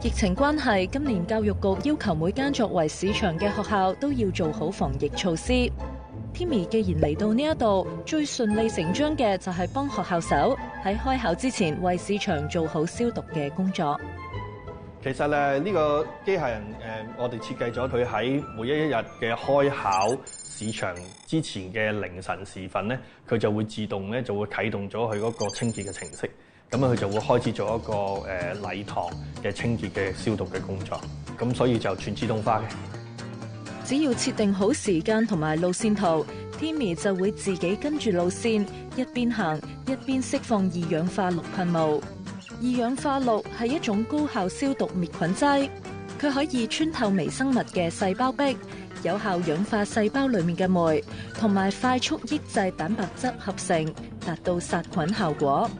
疫情關係，今年教育局要求每間作為市場嘅學校都要做好防疫措施。Timmy 既然嚟到呢一度，最順理成章嘅就係幫學校手喺開考之前為市場做好消毒嘅工作。其實呢個機械人我哋設計咗佢喺每一日嘅開考市場之前嘅凌晨時分咧，佢就會自動咧就會啟動咗佢嗰個清潔嘅程式。咁佢就會開始做一個禮堂嘅清潔嘅消毒嘅工作，咁所以就全自動化嘅。只要設定好時間同埋路線圖 ，Timmy 就會自己跟住路線，一邊行一邊釋放二氧化氯噴霧。二氧化氯係一種高效消毒滅菌劑，佢可以穿透微生物嘅細胞壁，有效氧化細胞裡面嘅酶，同埋快速抑制蛋白質合成，達到殺菌效果。